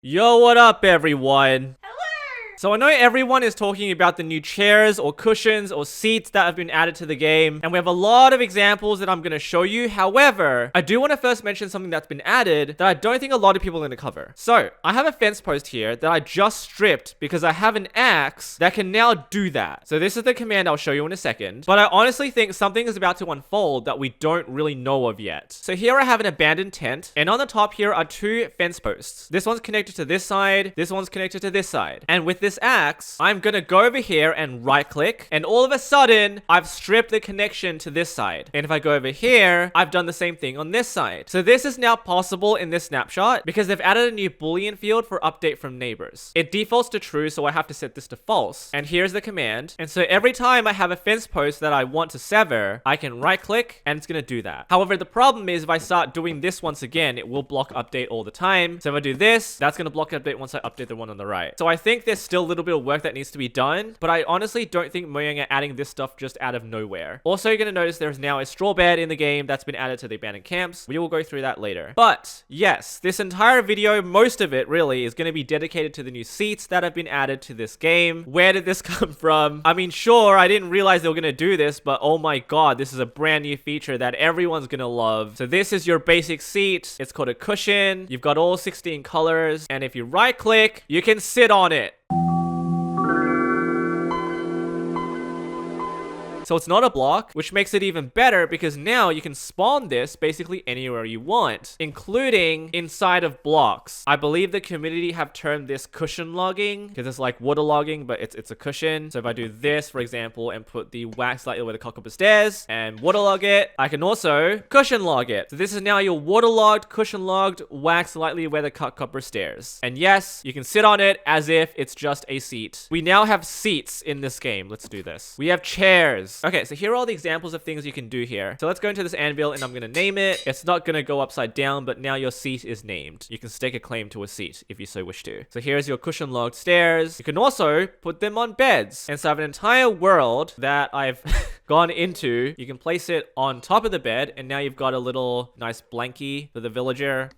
Yo, what up, everyone? So I know everyone is talking about the new chairs or cushions or seats that have been added to the game, and we have a lot of examples that I'm going to show you. However, I do want to first mention something that's been added that I don't think a lot of people are going to cover. So I have a fence post here that I just stripped because I have an axe that can now do that. So this is the command I'll show you in a second, but I honestly think something is about to unfold that we don't really know of yet. So here I have an abandoned tent, and on the top here are two fence posts. This one's connected to this side, this one's connected to this side, and with this axe, I'm gonna go over here and right click, and all of a sudden I've stripped the connection to this side. And if I go over here, I've done the same thing on this side. So this is now possible in this snapshot because they've added a new boolean field for update from neighbors. It defaults to true, so I have to set this to false. And here's the command. And so every time I have a fence post that I want to sever, I can right click and it's gonna do that. However, the problem is if I start doing this once again, it will block update all the time. So if I do this, that's gonna block update once I update the one on the right. So I think there's still a little bit of work that needs to be done, but I honestly don't think Mojang are adding this stuff just out of nowhere. Also, you're gonna notice there's now a straw bed in the game that's been added to the abandoned camps. We will go through that later. But yes, this entire video, most of it really, is gonna be dedicated to the new seats that have been added to this game. Where did this come from? I mean, sure, I didn't realize they were gonna do this, but oh my god, this is a brand new feature that everyone's gonna love. So this is your basic seat. It's called a cushion. You've got all 16 colors, and if you right click, you can sit on it. So it's not a block, which makes it even better because now you can spawn this basically anywhere you want, including inside of blocks. I believe the community have termed this cushion logging because it's like water logging, but it's a cushion. So if I do this, for example, and put the wax slightly where the cock up stairs and waterlog it, I can also cushion log it. So this is now your waterlogged, cushion logged, wax slightly where the cock up stairs. And yes, you can sit on it as if it's just a seat. We now have seats in this game. Let's do this. We have chairs. Okay, so here are all the examples of things you can do here. So let's go into this anvil and I'm gonna name it. It's not gonna go upside down, but now your seat is named. You can stake a claim to a seat if you so wish to. So here's your cushion logged stairs. You can also put them on beds. And so I have an entire world that I've gone into. You can place it on top of the bed, and now you've got a little nice blankie for the villager.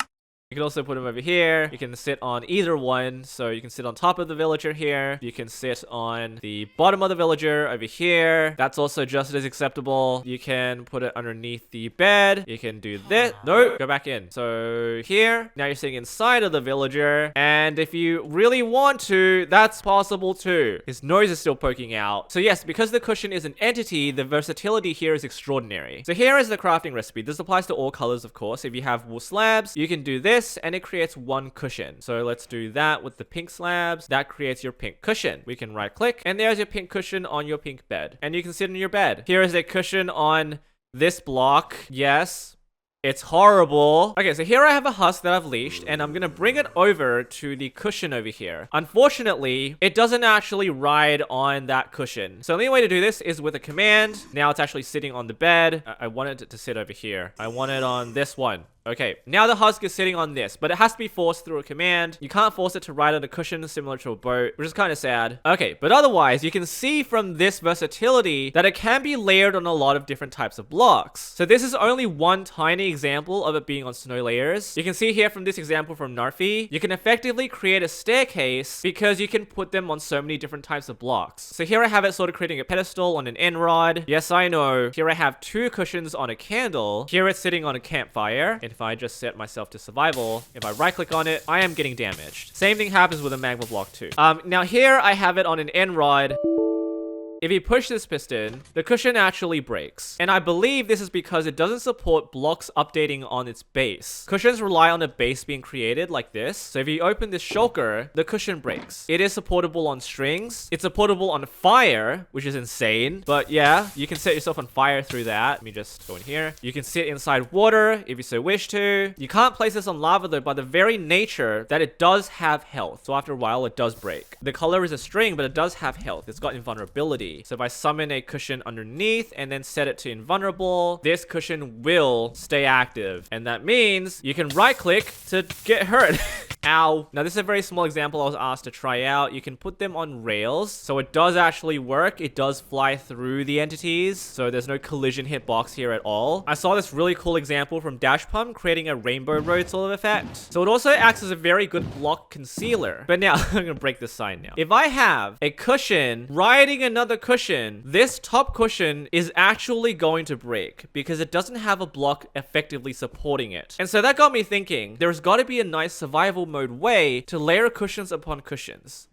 You can also put them over here. You can sit on either one. So you can sit on top of the villager here. You can sit on the bottom of the villager over here. That's also just as acceptable. You can put it underneath the bed. You can do this. No, go back in. So here, now you're sitting inside of the villager. And if you really want to, that's possible too. His nose is still poking out. So yes, because the cushion is an entity, the versatility here is extraordinary. So here is the crafting recipe. This applies to all colors, of course. If you have wool slabs, you can do this, and it creates one cushion. So let's do that with the pink slabs. That creates your pink cushion. We can right click, and there's your pink cushion on your pink bed. And you can sit in your bed. Here is a cushion on this block. Yes. It's horrible. Okay, so here I have a husk that I've leashed, and I'm gonna bring it over to the cushion over here. Unfortunately, it doesn't actually ride on that cushion. So the only way to do this is with a command. Now it's actually sitting on the bed. I wanted it to sit over here. I want it on this one. Okay, now the husk is sitting on this, but it has to be forced through a command. You can't force it to ride on a cushion similar to a boat, which is kind of sad. Okay, but otherwise, you can see from this versatility that it can be layered on a lot of different types of blocks. So this is only one tiny example of it being on snow layers. You can see here from this example from Narfi, you can effectively create a staircase because you can put them on so many different types of blocks. So here I have it sort of creating a pedestal on an end rod. Yes, I know. Here I have two cushions on a candle. Here it's sitting on a campfire. And if I just set myself to survival, if I right click on it, I am getting damaged. Same thing happens with a magma block too. Now here I have it on an end rod. If you push this piston, the cushion actually breaks. And I believe this is because it doesn't support blocks updating on its base. Cushions rely on a base being created like this. So if you open this shulker, the cushion breaks. It is supportable on strings. It's supportable on fire, which is insane. But yeah, you can set yourself on fire through that. Let me just go in here. You can sit inside water if you so wish to. You can't place this on lava though by the very nature that it does have health. So after a while, it does break. The color is a string, but it does have health. It's got invulnerability. empty. So if I summon a cushion underneath and then set it to invulnerable, this cushion will stay active. And that means you can right click to get hurt. Ow. Now this is a very small example I was asked to try out. You can put them on rails. So it does actually work. It does fly through the entities. So there's no collision hitbox here at all. I saw this really cool example from Dash Pump creating a rainbow road sort of effect. So it also acts as a very good block concealer. But now I'm gonna break this sign now. If I have a cushion riding another cushion, this top cushion is actually going to break because it doesn't have a block effectively supporting it. And so that got me thinking, there's got to be a nice survival mode way to layer cushions upon cushions.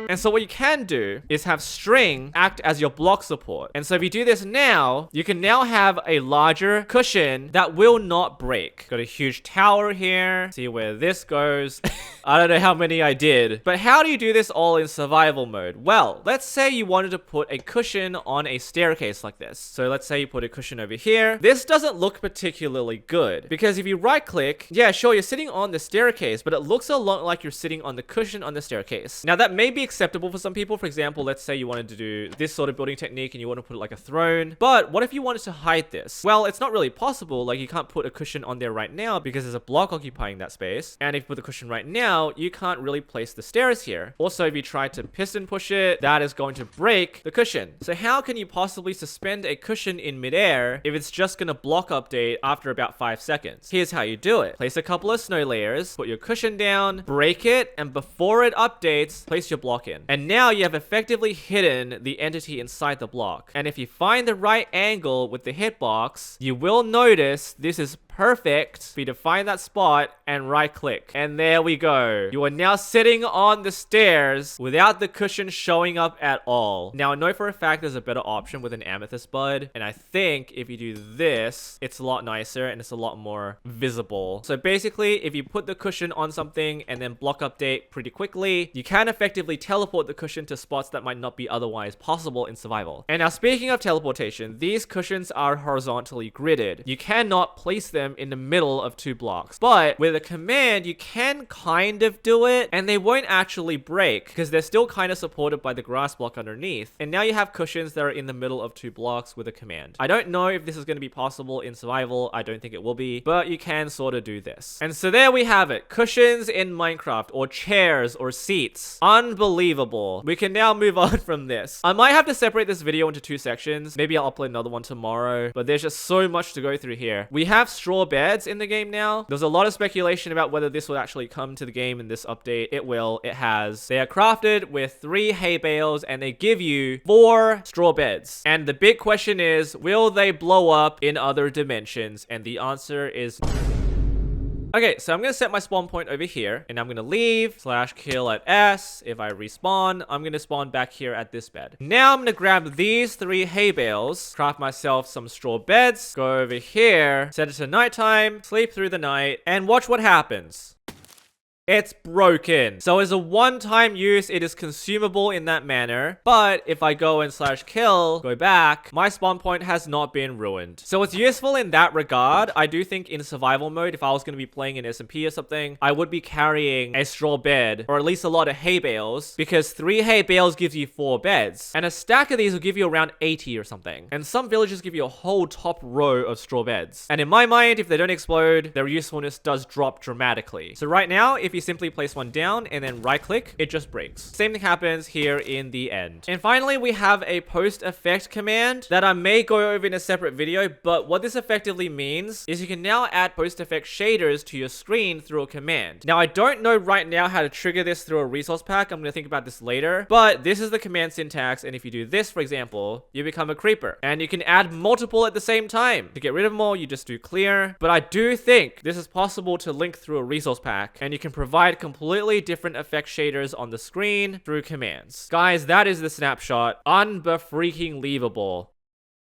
And so what you can do is have string act as your block support. And so if you do this now, you can now have a larger cushion that will not break. Got a huge tower here. See where this goes. I don't know how many I did. But how do you do this all in survival mode? Well, let's say you wanted to put a cushion on a staircase like this. So let's say you put a cushion over here. This doesn't look particularly good because if you right click, yeah, sure, you're sitting on the staircase, but it looks a lot like you're sitting on the cushion on the staircase. Now that may be acceptable for some people. For example, let's say you wanted to do this sort of building technique and you want to put it like a throne. But what if you wanted to hide this? Well, it's not really possible. Like you can't put a cushion on there right now because there's a block occupying that space. And if you put the cushion right now, you can't really place the stairs here. Also, if you try to piston push it, that is going to break the cushion. So how can you possibly suspend a cushion in midair if it's just going to block update after about 5 seconds? Here's how you do it. Place a couple of snow layers, put your cushion down, break it, and before it updates, place your block in. And now you have effectively hidden the entity inside the block. And if you find the right angle with the hitbox, you will notice this is perfect for you to find that spot and right click. And there we go. You are now sitting on the stairs without the cushion showing up at all. Now I know for a fact there's a better option with an amethyst bud. And I think if you do this, it's a lot nicer and it's a lot more visible. So basically, if you put the cushion on something and then block update pretty quickly, you can effectively teleport the cushion to spots that might not be otherwise possible in survival. And now speaking of teleportation, these cushions are horizontally gridded. You cannot place them in the middle of 2 blocks. But with a command, you can kind of do it and they won't actually break because they're still kind of supported by the grass block underneath. And now you have cushions that are in the middle of 2 blocks with a command. I don't know if this is going to be possible in survival. I don't think it will be, but you can sort of do this. And so there we have it. Cushions in Minecraft, or chairs or seats. Unbelievable. We can now move on from this. I might have to separate this video into 2 sections. Maybe I'll upload another one tomorrow, but there's just so much to go through here. We have straw beds in the game now. There's a lot of speculation about whether this will actually come to the game in this update. It will. It has. They are crafted with 3 hay bales and they give you 4 straw beds. And the big question is, will they blow up in other dimensions? And the answer is... Okay, so I'm going to set my spawn point over here, and I'm going to leave /kill at S. If I respawn, I'm going to spawn back here at this bed. Now I'm going to grab these 3 hay bales, craft myself some straw beds, go over here, set it to nighttime, sleep through the night, and watch what happens. It's broken. So as a one-time use, it is consumable in that manner. But if I go and /kill, go back, my spawn point has not been ruined. So it's useful in that regard. I do think in survival mode, if I was going to be playing in SMP or something, I would be carrying a straw bed, or at least a lot of hay bales, because 3 hay bales gives you 4 beds. And a stack of these will give you around 80 or something. And some villages give you a whole top row of straw beds. And in my mind, if they don't explode, their usefulness does drop dramatically. So right now, if you simply place one down and then right click, it just breaks. Same thing happens here in the end. And finally, we have a post effect command that I may go over in a separate video, but what this effectively means is you can now add post effect shaders to your screen through a command. Now, I don't know right now how to trigger this through a resource pack. I'm going to think about this later, but this is the command syntax. And if you do this, for example, you become a creeper and you can add multiple at the same time. To get rid of them all, you just do clear. But I do think this is possible to link through a resource pack, and you can provide completely different effect shaders on the screen through commands. Guys, that is the snapshot. Unbefreaking-leavable.